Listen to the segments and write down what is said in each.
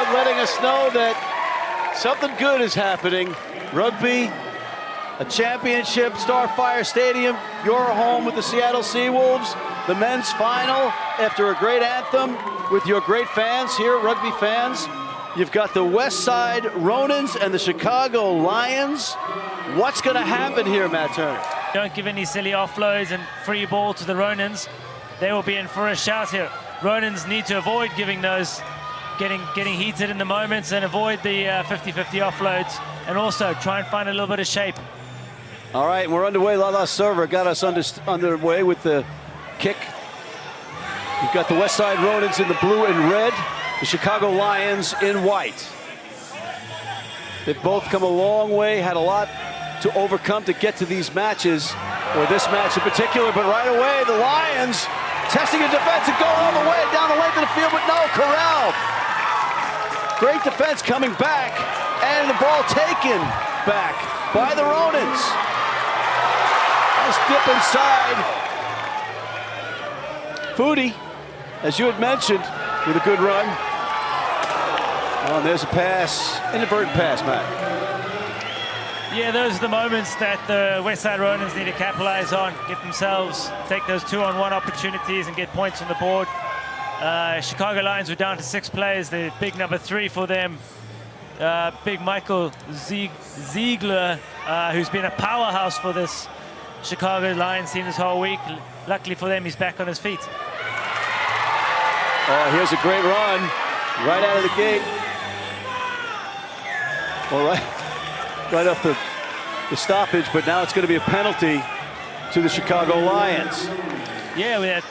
Westside letting us know that something good is happening. Rugby, a championship, Starfire Stadium, your home with the Seattle Seawolves, the men's final after a great anthem with your great fans here, rugby fans. You've got the Westside Ronins and the Chicago Lions. What's going to happen here, Matt Turner? Don't give any silly offloads and free ball to the Ronins. They will be in for a shout here. Ronins need to avoid giving those, getting heated in the moments and avoid the 50-50 offloads, and also try and find a little bit of shape. All right, we're underway. Lala Server got us underway with the kick. You've got the Westside Ronins in the blue and red, the Chicago Lions in white. They've both come a long way, had a lot to overcome to get to these matches, or this match in particular, but right away the Lions testing a defense and going all the way down the length of the field, but no, corralled. Great defense coming back, and the ball taken back by the Ronins. Nice dip inside. Foodie, as you had mentioned, with a good run. Oh, and there's a pass, inadvertent pass, Matt. Yeah, those are the moments that the Westside Ronins need to capitalize on, get themselves, take those 2-on-1 opportunities and get points on the board. Chicago Lions were down to 6 players, the big number 3 for them. Big Maka Unufe, who's been a powerhouse for this Chicago Lions team this whole week. Luckily for them, he's back on his feet. Oh, here's a great run right out of the gate. Well, right off the stoppage, but now it's going to be a penalty to the Chicago Lions. Yeah, we had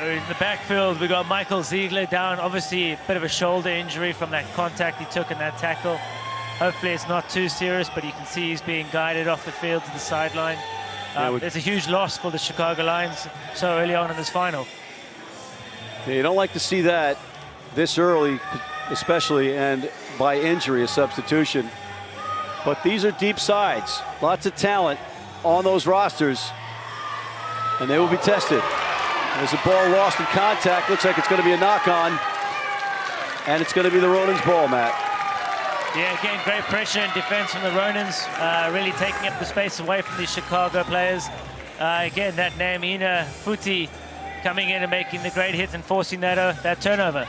in the backfield, we got Michael Ziegler down. Obviously, a bit of a shoulder injury from that contact he took in that tackle. Hopefully, it's not too serious, but you can see he's being guided off the field to the sideline. It's a huge loss for the Chicago Lions so early on in this final. Yeah, you don't like to see that this early, especially, and by injury, a substitution. But these are deep sides, lots of talent on those rosters, and they will be tested. There's a ball lost in contact. Looks like it's going to be a knock-on, and it's going to be the Ronins ball, Matt. Yeah, again, great pressure and defense from the Ronins, really taking up the space away from these Chicago players. Again, that Namina Futi coming in and making the great hit and forcing that turnover.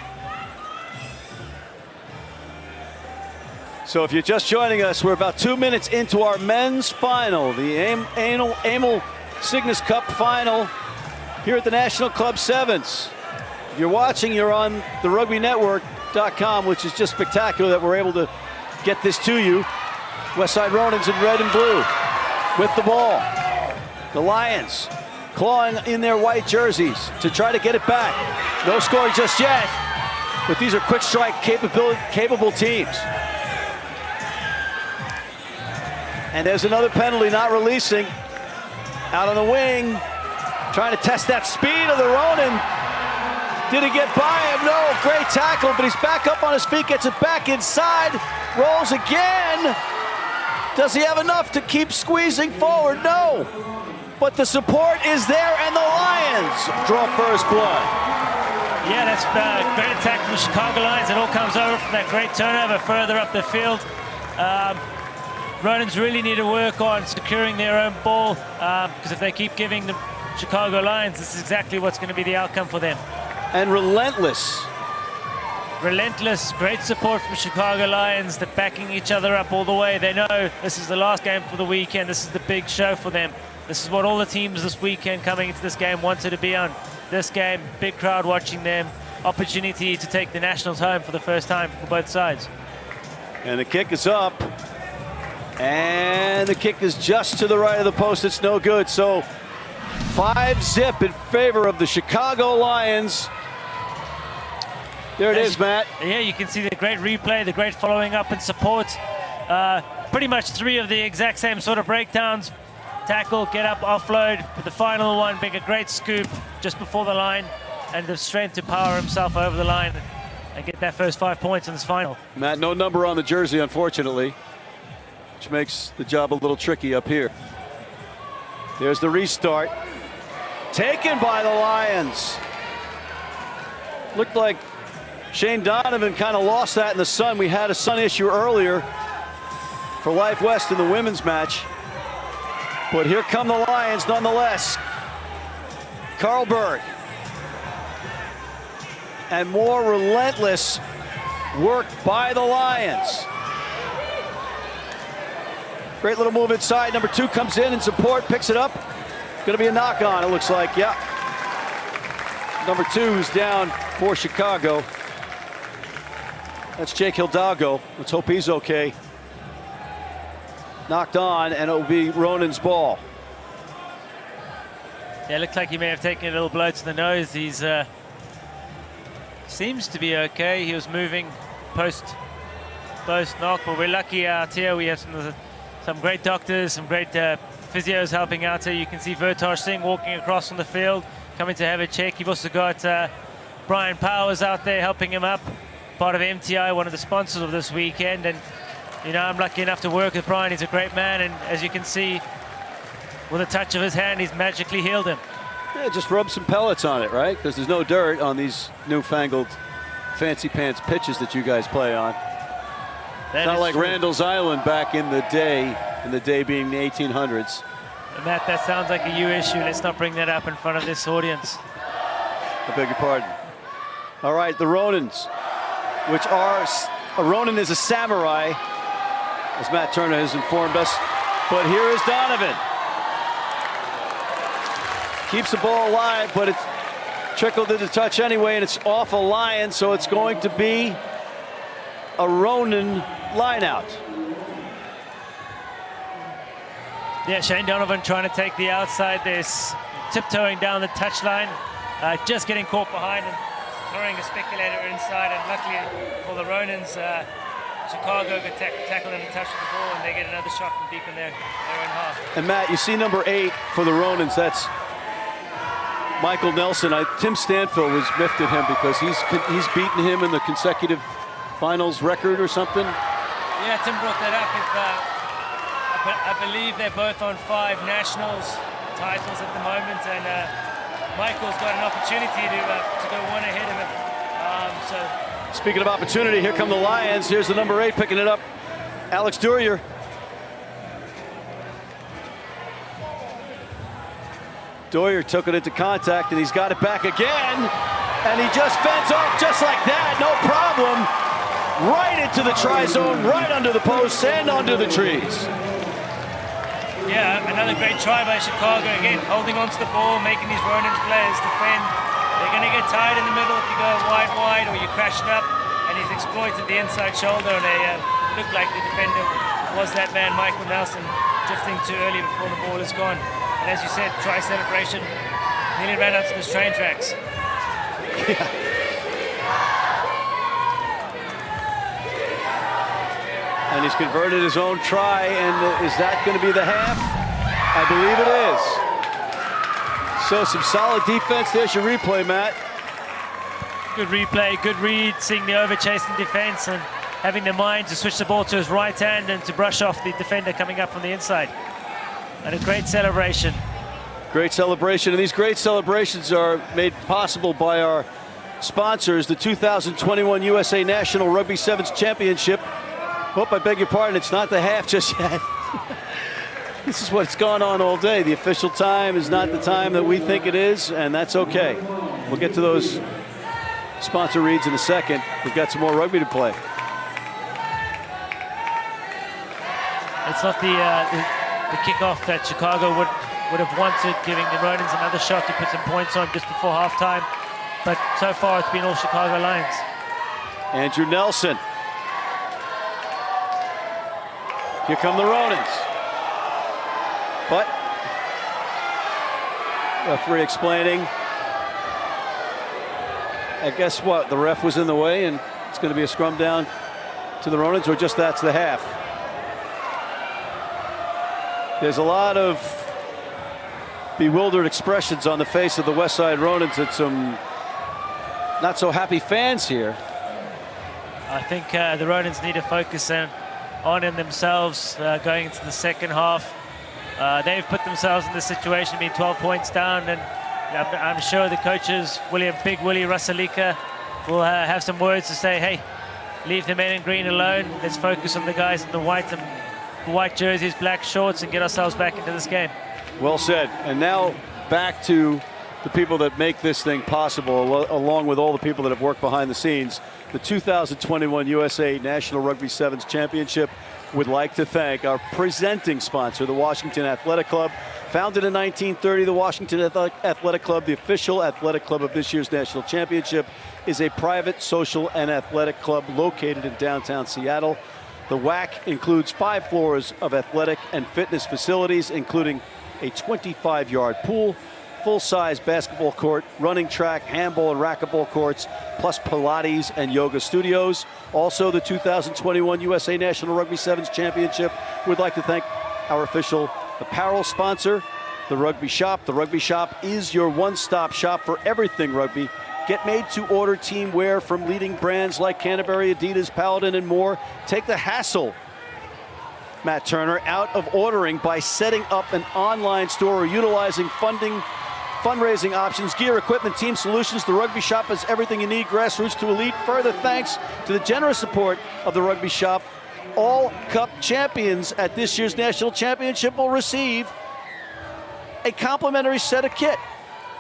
So if you're just joining us, we're about 2 minutes into our men's final, the Emil Cygnus Cup final here at the National Club Sevens. If you're watching, you're on the RugbyNetwork.com, which is just spectacular that we're able to get this to you. Westside Ronins in red and blue with the ball. The Lions clawing in their white jerseys to try to get it back. No score just yet, but these are quick strike capable teams. And there's another penalty, not releasing. Out on the wing, trying to test that speed of the Ronin. Did he get by him? No, great tackle, but he's back up on his feet, gets it back inside, rolls again. Does he have enough to keep squeezing forward? No. But the support is there, and the Lions draw first blood. Yeah, that's a great attack from the Chicago Lions. It all comes over from that great turnover further up the field. Ronins really need to work on securing their own ball, because if they keep giving the Chicago Lions, this is exactly what's going to be the outcome for them. And relentless. Relentless, great support from Chicago Lions. They're backing each other up all the way. They know this is the last game for the weekend. This is the big show for them. This is what all the teams this weekend coming into this game wanted to be on. This game, big crowd watching them, opportunity to take the Nationals home for the first time for both sides. And the kick is up. And the kick is just to the right of the post. It's no good. So 5-zip in favor of the Chicago Lions. There it is, Matt. Yeah, you can see the great replay, the great following up and support. Pretty much 3 of the exact same sort of breakdowns. Tackle, get up, offload, but the final one being a great scoop just before the line, and the strength to power himself over the line and get that first 5 points in this final. Matt, no number on the jersey, unfortunately, which makes the job a little tricky up here. There's the restart. Taken by the Lions. Looked like Shane Donovan kind of lost that in the sun. We had a sun issue earlier for Life West in the women's match. But here come the Lions nonetheless. Karlberg. And more relentless work by the Lions. Great little move inside. Number 2 comes in support, picks it up. Going to be a knock on, it looks like. Yeah. Number 2 is down for Chicago. That's Jake Hidalgo. Let's hope he's okay. Knocked on, and it'll be Ronin's ball. Yeah, it looked like he may have taken a little blow to the nose. He's seems to be okay. He was moving post knock, but we're lucky out here. We have some great doctors, some great physios helping out here. You can see Vertaj Singh walking across on the field, coming to have a check. You've also got Brian Powers out there helping him up, part of MTI, one of the sponsors of this weekend. And you know, I'm lucky enough to work with Brian. He's a great man, and as you can see, with a touch of his hand, he's magically healed him. Yeah, just rub some pellets on it, right? Because there's no dirt on these newfangled fancy pants pitches that you guys play on. It's not like Randall's Island back in the day being the 1800s. Matt, that sounds like a you issue. Let's not bring that up in front of this audience. I beg your pardon. All right, the Ronins, which are, a Ronin is a samurai, as Matt Turner has informed us. But here is Donovan. Keeps the ball alive, but it's trickled into touch anyway, and it's off a Lion, so it's going to be a Ronin lineout. Yeah, Shane Donovan trying to take the outside. There's tiptoeing down the touchline, just getting caught behind and throwing a speculator inside. And luckily for the Ronins, Chicago got tackled and touched the ball, and they get another shot from deep in their own half. And Matt, you see number 8 for the Ronins. That's Michael Nelson. Tim Stanfield was miffed at him because he's beaten him in the consecutive finals record or something. Yeah, Tim brought that up. I believe they're both on 5 nationals titles at the moment, and Michael's got an opportunity to go one ahead of him. Speaking of opportunity, here come the Lions. Here's the number 8 picking it up, Alex Durier. Durier took it into contact, and he's got it back again, and he just fends off just like that, no problem. Right into the try zone, right under the posts and under the trees. Yeah, another great try by Chicago. Again, holding onto the ball, making these Ronins players defend. They're going to get tired in the middle if you go wide, or you're crashing up, and he's exploited the inside shoulder, and they look like the defender was that man, Michael Nelson, drifting too early before the ball is gone. And as you said, try celebration, nearly ran up to the train tracks. Yeah. And he's converted his own try, and is that going to be the half? I believe it is. So some solid defense. There's your replay, Matt. Good replay, good read, seeing the over-chasing defense and having the mind to switch the ball to his right hand and to brush off the defender coming up from the inside. And a great celebration. Great celebration, and these great celebrations are made possible by our sponsors, the 2021 USA National Rugby Sevens Championship. Oh, I beg your pardon, it's not the half just yet. This is what's gone on all day. The official time is not the time that we think it is, and that's okay. We'll get to those sponsor reads in a second. We've got some more rugby to play. It's not the kickoff that Chicago would have wanted, giving the Ronins another shot to put some points on just before halftime. But so far, it's been all Chicago Lions. Andrew Nelson. Here come the Ronins. But referee explaining. I guess what? The ref was in the way, and it's going to be a scrum down to the Ronins, or just that's the half. There's a lot of bewildered expressions on the face of the Westside Ronins and some not so happy fans here. I think the Ronins need to focus on in themselves going into the second half. They've put themselves in this situation, being 12 points down, and I'm sure the coaches, Big Willie Rusalika, will have some words to say, hey, leave the men in green alone. Let's focus on the guys in the white jerseys, black shorts, and get ourselves back into this game. Well said. And now back to the people that make this thing possible, along with all the people that have worked behind the scenes. The 2021 USA National Rugby Sevens Championship would like to thank our presenting sponsor, the Washington Athletic Club. Founded in 1930, the Washington Athletic Club, the official athletic club of this year's national championship, is a private, social, and athletic club located in downtown Seattle. The WAC includes 5 floors of athletic and fitness facilities, including a 25-yard pool, full-size basketball court, running track, handball and racquetball courts, plus Pilates and yoga studios. Also, the 2021 USA National Rugby Sevens Championship would like to thank our official apparel sponsor, the Rugby Shop. The Rugby Shop is your one-stop shop for everything rugby. Get made-to-order team wear from leading brands like Canterbury, Adidas, Paladin, and more. Take the hassle, Matt Turner, out of ordering by setting up an online store or utilizing fundraising options, gear, equipment, team solutions. The Rugby Shop has everything you need, grassroots to elite. Further thanks to the generous support of the Rugby Shop. All Cup champions at this year's National Championship will receive a complimentary set of kit.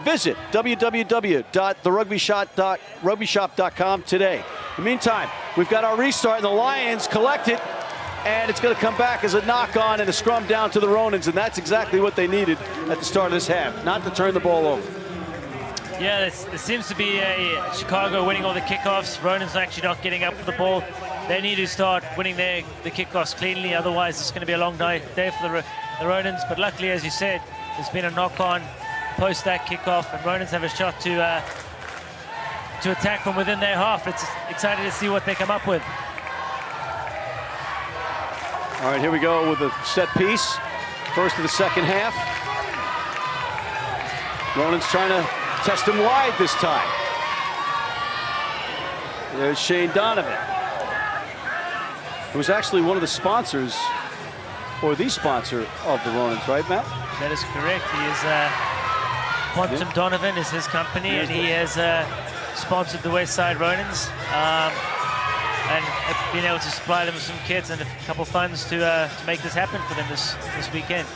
Visit www.therugbyshop.com today. In the meantime, we've got our restart, and the Lions collect it, and it's going to come back as a knock-on and a scrum down to the Ronins, and that's exactly what they needed at the start of this half, not to turn the ball over. Yeah, there seems to be a Chicago winning all the kickoffs. Ronins actually not getting up for the ball. They need to start winning the kickoffs cleanly, otherwise it's going to be a long day for the Ronins. But luckily, as you said, there's been a knock-on post that kickoff, and Ronins have a shot to attack from within their half. It's exciting to see what they come up with. All right, here we go with a set piece. First of the second half. Ronins trying to test him wide this time. There's Shane Donovan, who's actually one of the sponsors, or the sponsor of the Ronins, right, Matt? That is correct. He is Quantum Donovan is his company, and he has sponsored the Westside Ronins, and been able to supply them with some kits and a couple funds to make this happen for them this weekend.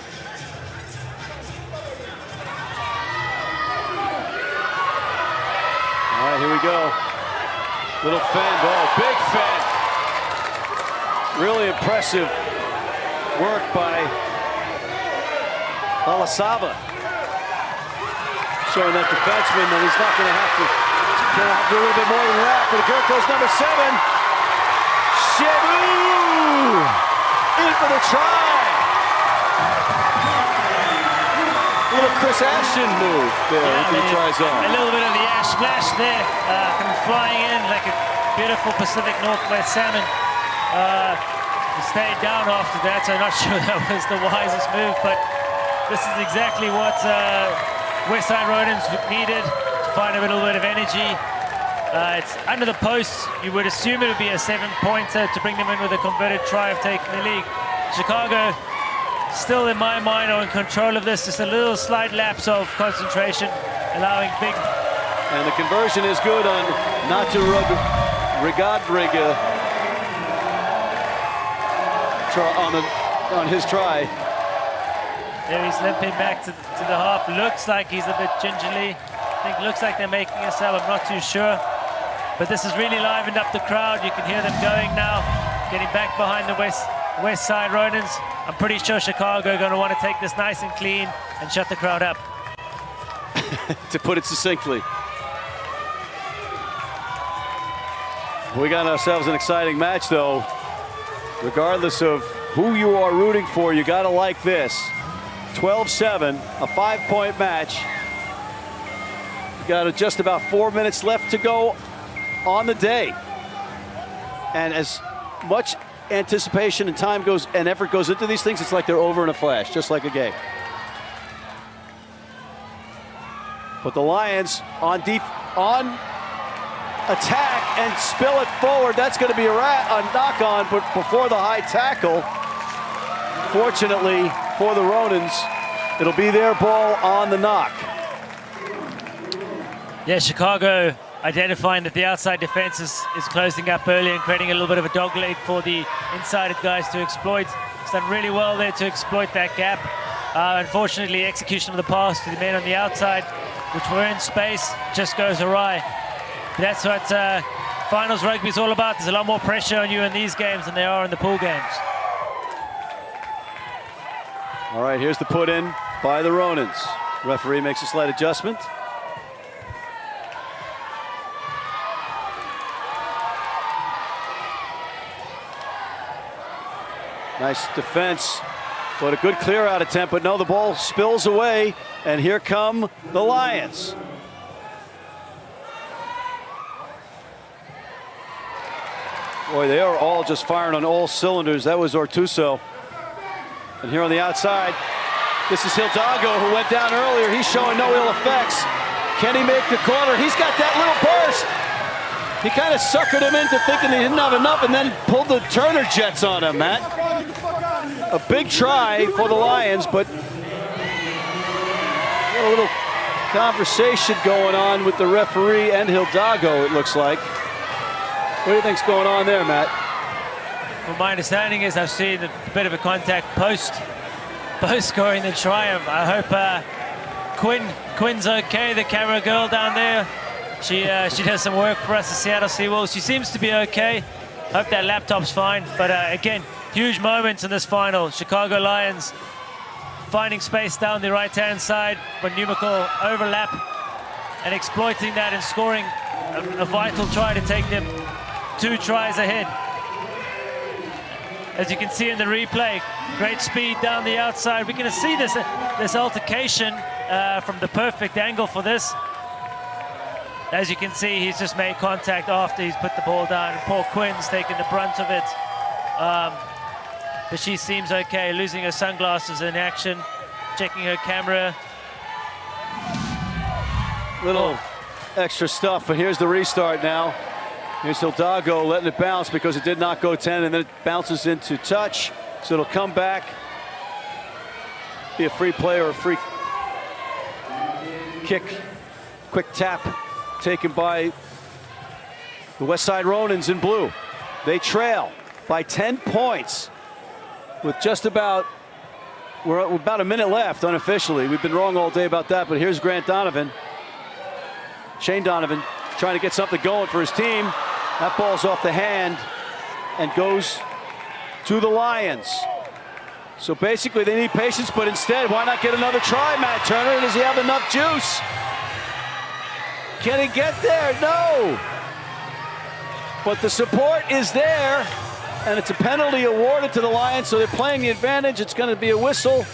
All right, here we go. Little fend, oh, big fend. Really impressive work by Alasava. Showing that defenseman that he's not going to have to do a little bit more than that. But here goes number 7. Shebu in for the try. Little Chris Ashton move there. He tries on. A little bit of the ash splash there, coming flying in like a beautiful Pacific Northwest salmon. He stayed down after that, so I'm not sure that was the wisest move, but this is exactly what Westside Ronins needed to find a little bit of energy. It's under the post. You would assume it would be a 7-pointer to bring them in with a converted try of taking the lead. Chicago, still in my mind, are in control of this. Just a little slight lapse of concentration, allowing big. And the conversion is good on Natu Rigadriga on his try. There he's limping back to the half. Looks like he's a bit gingerly. I think looks like they're making a sub. I'm not too sure. But this has really livened up the crowd. You can hear them going now, getting back behind the Westside Ronins. I'm pretty sure Chicago are going to want to take this nice and clean and shut the crowd up. To put it succinctly. We got ourselves an exciting match, though. Regardless of who you are rooting for, you got to like this. 12-7, a 5-point match. You got just about 4 minutes left to go on the day. And as much anticipation and time goes and effort goes into these things, it's like they're over in a flash, just like a game. But the Lions on attack and spill it forward. That's going to be a knock-on, but before the high tackle, fortunately for the Ronins, it'll be their ball on the knock. Yeah, Chicago, identifying that the outside defense is closing up early and creating a little bit of a dog leg for the inside guys to exploit. He's done really well there to exploit that gap. Unfortunately, execution of the pass to the men on the outside, which were in space, just goes awry. But that's what finals rugby is all about. There's a lot more pressure on you in these games than there are in the pool games. All right, here's the put in by the Ronins. Referee makes a slight adjustment. Nice defense, but a good clear out attempt, but no, the ball spills away, and here come the Lions. Boy, they are all just firing on all cylinders. That was Ortuso. And here on the outside, this is Hidalgo, who went down earlier. He's showing no ill effects. Can he make the corner? He's got that little burst. He kind of suckered him into thinking he didn't have enough and then pulled the Turner Jets on him, Matt. A big try for the Lions, but a little conversation going on with the referee and Hidalgo, it looks like. What do you think's going on there, Matt? Well, my understanding is I've seen a bit of a contact post scoring the triumph. I hope Quinn's okay, the camera girl down there. She does some work for us at Seattle Seawolves. She seems to be okay. Hope that laptop's fine. But again, huge moments in this final. Chicago Lions finding space down the right-hand side, but numerical overlap and exploiting that and scoring a vital try to take them 2 tries ahead. As you can see in the replay, great speed down the outside. We're going to see this altercation from the perfect angle for this. As you can see, he's just made contact after he's put the ball down. Poor Quinn's taking the brunt of it. But she seems okay, losing her sunglasses in action, checking her camera. Little extra stuff, but here's the restart now. Here's Hidalgo letting it bounce because it did not go 10, and then it bounces into touch. So it'll come back, be a free play or a free kick, quick tap taken by the Westside Ronins in blue. They trail by 10 points with we're about a minute left unofficially. We've been wrong all day about that, but here's Shane Donovan trying to get something going for his team. That ball's off the hand and goes to the Lions. So basically they need patience, but instead, why not get another try, Matt Turner? Does he have enough juice? Can he get there? No. But the support is there, and it's a penalty awarded to the Lions, so they're playing the advantage. It's going to be a whistle.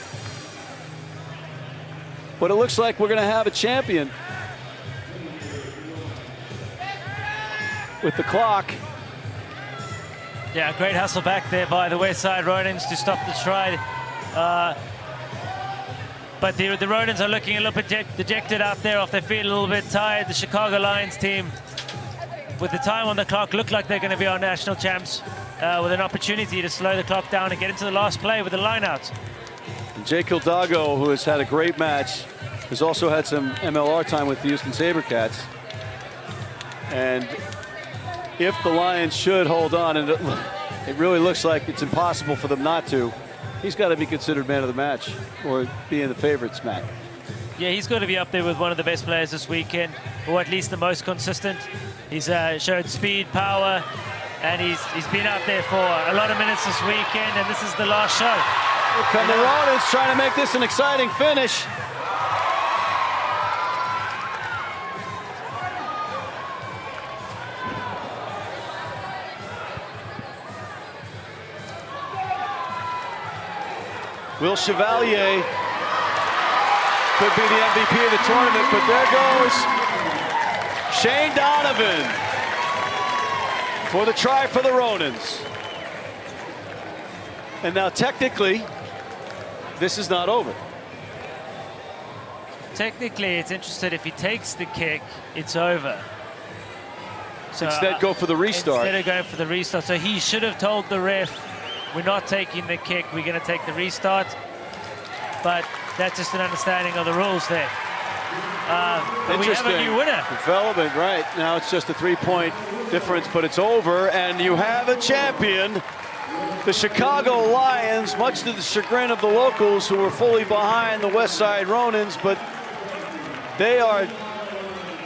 But it looks like we're going to have a champion with the clock. Yeah, great hustle back there by the Westside Ronins to stop the try. But the Ronins are looking a little bit dejected out there, off their feet, a little bit tired. The Chicago Lions team, with the time on the clock, look like they're going to be our national champs, with an opportunity to slow the clock down and get into the last play with the lineouts. Jake Hidalgo, who has had a great match, has also had some MLR time with the Houston SaberCats. And if the Lions should hold on, and it really looks like it's impossible for them not to, he's got to be considered man of the match or be in the favorites, Matt. Yeah, he's got to be up there with one of the best players this weekend, or at least the most consistent. He's showed speed, power, and he's been out there for a lot of minutes this weekend, and this is the last show. Here come the Ronins trying to make this an exciting finish. Will Chevalier could be the MVP of the tournament, but there goes Shane Donovan for the try for the Ronins. And now technically, this is not over. Technically, it's interesting. If he takes the kick, it's over. So instead, go for the restart. Instead of going for the restart. So he should have told the ref, we're not taking the kick, we're going to take the restart. But that's just an understanding of the rules there. But we have a new winner. Development, right. Now it's just a 3-point difference, but it's over, and you have a champion. The Chicago Lions, much to the chagrin of the locals who were fully behind the Westside Ronins, but they are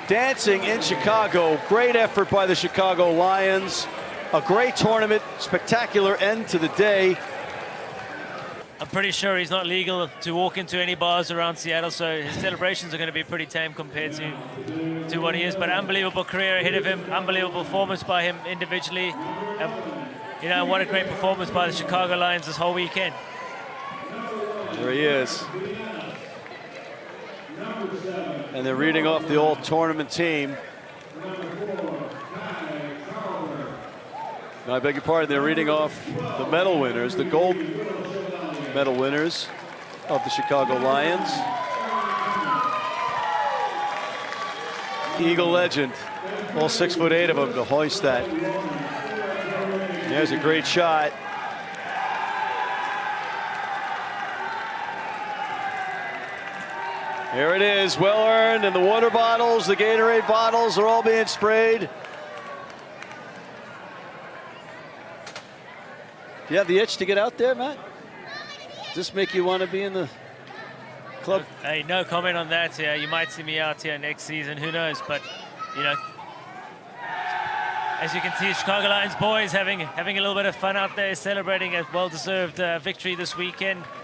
dancing in Chicago. Great effort by the Chicago Lions. A great tournament, spectacular end to the day. I'm pretty sure he's not legal to walk into any bars around Seattle, so his celebrations are going to be pretty tame compared to what he is. But unbelievable career ahead of him, unbelievable performance by him individually. You know, what a great performance by the Chicago Lions this whole weekend. There he is. And they're reading off the all-tournament team. I beg your pardon, they're reading off the medal winners, the gold medal winners of the Chicago Lions. Eagle legend, all 6'8" of them to hoist that. There's a great shot. Here it is, well earned, and the water bottles, the Gatorade bottles are all being sprayed. Do you have the itch to get out there, Matt? Does this make you want to be in the club? Hey, no comment on that. Yeah, you might see me out here next season. Who knows? But, you know, as you can see, Chicago Lions boys having a little bit of fun out there, celebrating a well-deserved victory this weekend.